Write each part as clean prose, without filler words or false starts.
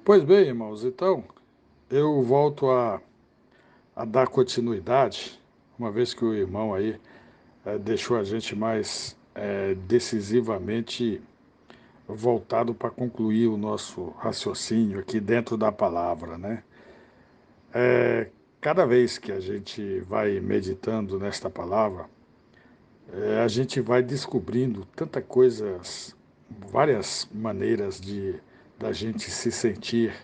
Pois bem, irmãos, então eu volto a dar continuidade, uma vez que o irmão aí deixou a gente mais decisivamente voltado para concluir o nosso raciocínio aqui dentro da palavra, né? Cada vez que a gente vai meditando nesta palavra, a gente vai descobrindo tanta coisas, várias maneiras de da gente se sentir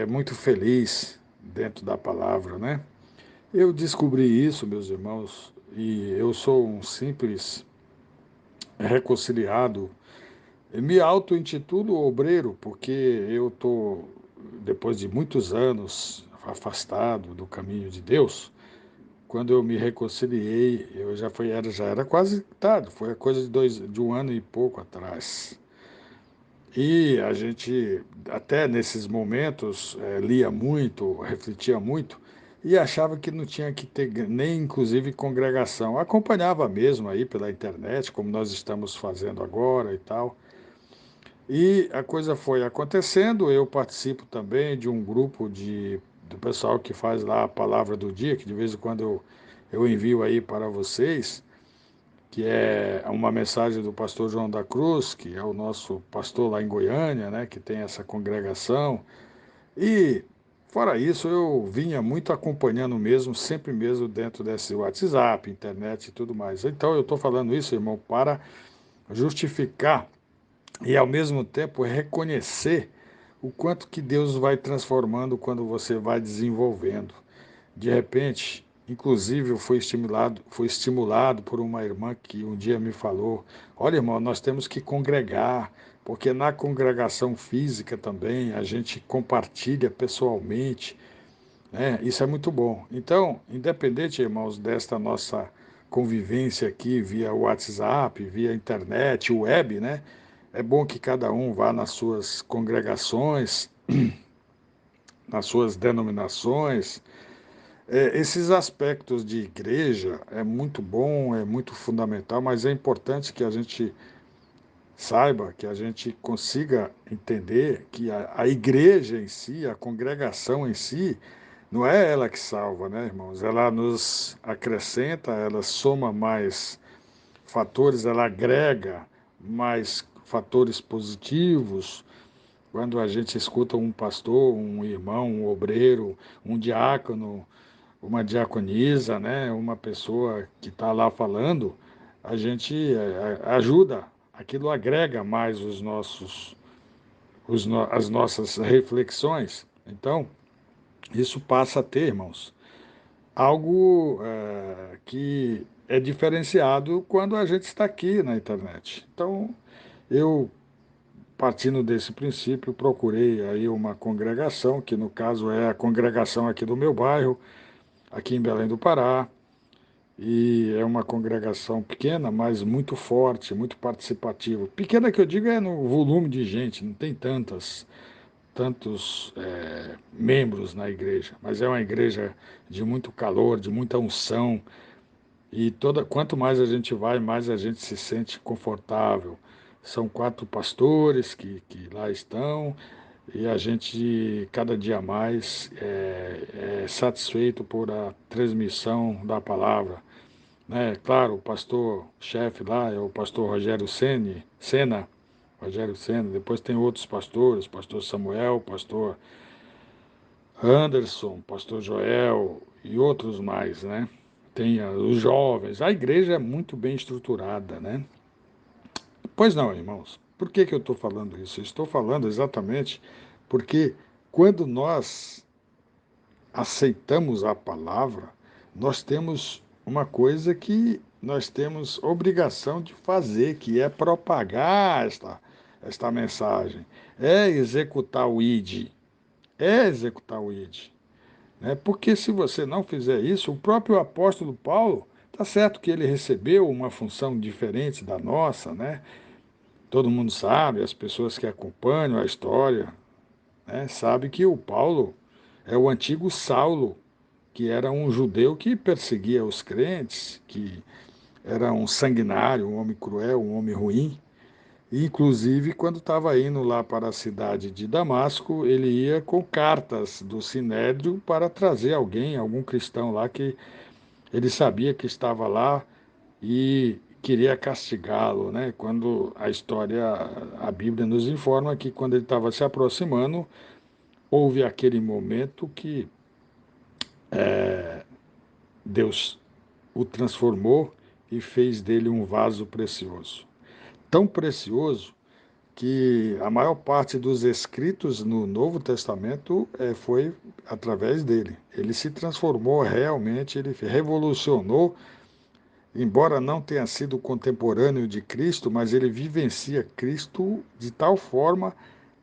muito feliz dentro da palavra, né? Eu descobri isso, meus irmãos, e eu sou um simples reconciliado. Eu me auto-intitulo obreiro, porque eu estou, depois de muitos anos afastado do caminho de Deus, quando eu me reconciliei, eu já era quase tarde, foi a coisa de um ano e pouco atrás. E a gente, até nesses momentos, lia muito, refletia muito e achava que não tinha que ter nem, inclusive, congregação. Acompanhava mesmo aí pela internet, como nós estamos fazendo agora e tal. E a coisa foi acontecendo. Eu participo também de um grupo do pessoal que faz lá a palavra do dia, que de vez em quando eu envio aí para vocês, que é uma mensagem do pastor João da Cruz, que é o nosso pastor lá em Goiânia, né, que tem essa congregação. E, fora isso, eu vinha muito acompanhando mesmo, sempre mesmo dentro desse WhatsApp, internet e tudo mais. Então, eu estou falando isso, irmão, para justificar e, ao mesmo tempo, reconhecer o quanto que Deus vai transformando quando você vai desenvolvendo. De repente, inclusive, eu fui estimulado por uma irmã que um dia me falou: olha, irmão, nós temos que congregar, porque na congregação física também a gente compartilha pessoalmente, né? Isso é muito bom. Então, independente, irmãos, desta nossa convivência aqui via WhatsApp, via internet, web, né? É bom que cada um vá nas suas congregações, nas suas denominações. Esses aspectos de igreja é muito bom, é muito fundamental, mas é importante que a gente saiba, que a gente consiga entender que a igreja em si, a congregação em si, não é ela que salva, né, irmãos? Ela nos acrescenta, ela soma mais fatores, ela agrega mais fatores positivos. Quando a gente escuta um pastor, um irmão, um obreiro, um diácono, uma diaconisa, né, uma pessoa que está lá falando, a gente ajuda, aquilo agrega mais as nossas reflexões. Então, isso passa a ter, irmãos, algo que é diferenciado quando a gente está aqui na internet. Então, eu, partindo desse princípio, procurei aí uma congregação, que no caso é a congregação aqui do meu bairro, aqui em Belém do Pará, e é uma congregação pequena, mas muito forte, muito participativa. Pequena que eu digo é no volume de gente, não tem tantos membros na igreja, mas é uma igreja de muito calor, de muita unção, e quanto mais a gente vai, mais a gente se sente confortável. São 4 pastores que lá estão, e a gente, cada dia mais, é satisfeito por a transmissão da palavra, né? Claro, o pastor-chefe lá é o pastor Sena, Rogério Sena. Depois tem outros pastores, pastor Samuel, pastor Anderson, pastor Joel e outros mais, né? Tem os jovens. A igreja é muito bem estruturada, né? Pois não, irmãos. Por que eu estou falando isso? Eu estou falando exatamente porque quando nós aceitamos a palavra, nós temos uma coisa que nós temos obrigação de fazer, que é propagar esta mensagem, é executar o ID, é executar o ID. Né? Porque se você não fizer isso, o próprio apóstolo Paulo, está certo que ele recebeu uma função diferente da nossa, né? Todo mundo sabe, as pessoas que acompanham a história, né, sabem que o Paulo é o antigo Saulo, que era um judeu que perseguia os crentes, que era um sanguinário, um homem cruel, um homem ruim. Inclusive, quando estava indo lá para a cidade de Damasco, ele ia com cartas do Sinédrio para trazer alguém, algum cristão lá que ele sabia que estava lá e queria castigá-lo, né? Quando a história, a Bíblia nos informa que quando ele estava se aproximando, houve aquele momento que Deus o transformou e fez dele um vaso precioso. Tão precioso que a maior parte dos escritos no Novo Testamento foi através dele. Ele se transformou realmente, ele revolucionou, embora não tenha sido contemporâneo de Cristo, mas ele vivencia Cristo de tal forma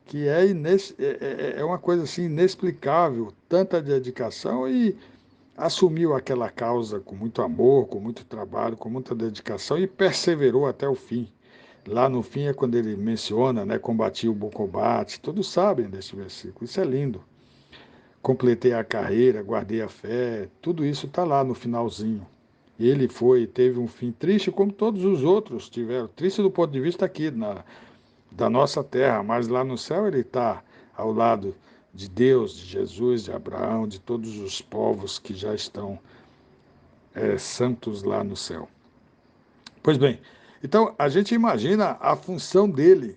que é uma coisa assim inexplicável, tanta dedicação e assumiu aquela causa com muito amor, com muito trabalho, com muita dedicação e perseverou até o fim. Lá no fim é quando ele menciona, né, combati o bom combate, todos sabem desse versículo, isso é lindo. Completei a carreira, guardei a fé, tudo isso está lá no finalzinho. Ele teve um fim triste, como todos os outros tiveram, triste do ponto de vista aqui da nossa terra, mas lá no céu ele está ao lado de Deus, de Jesus, de Abraão, de todos os povos que já estão santos lá no céu. Pois bem, então a gente imagina a função dele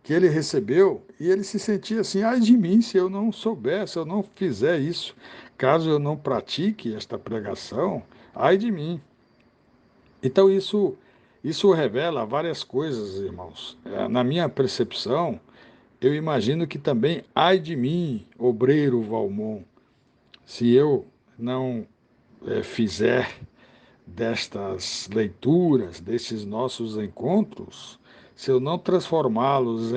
que ele recebeu e ele se sentia assim: ai de mim se eu não souber, se eu não fizer isso, caso eu não pratique esta pregação, ai de mim. Então isso revela várias coisas, irmãos. Na minha percepção, eu imagino que também ai de mim, obreiro Valmon, se eu não fizer destas leituras, desses nossos encontros, se eu não transformá-los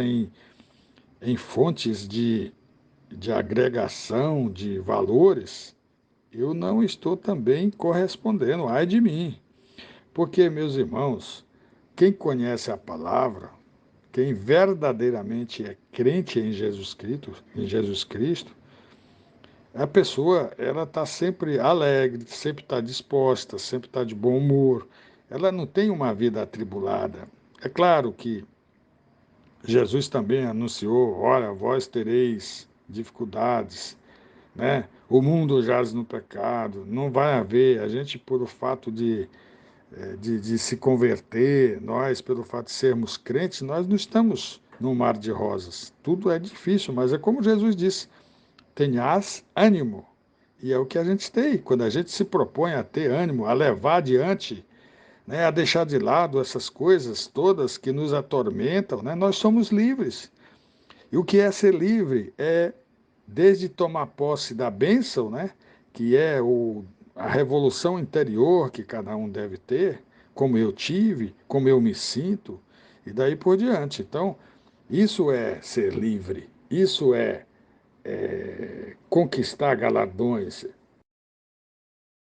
em fontes de agregação de valores, eu não estou também correspondendo, ai de mim. Porque, meus irmãos, quem conhece a palavra, quem verdadeiramente é crente em Jesus Cristo, a pessoa ela está sempre alegre, sempre está disposta, sempre está de bom humor. Ela não tem uma vida atribulada. É claro que Jesus também anunciou: olha, vós tereis dificuldades, né? O mundo jaz no pecado, não vai haver. A gente, por o fato de se converter, nós, pelo fato de sermos crentes, nós não estamos num mar de rosas. Tudo é difícil, mas é como Jesus disse: tenhas ânimo. E é o que a gente tem. Quando a gente se propõe a ter ânimo, a levar adiante, né, a deixar de lado essas coisas todas que nos atormentam, né, nós somos livres. E o que é ser livre? É desde tomar posse da bênção, né, que é a revolução interior que cada um deve ter, como eu tive, como eu me sinto, e daí por diante. Então, isso é ser livre, isso é conquistar galardões,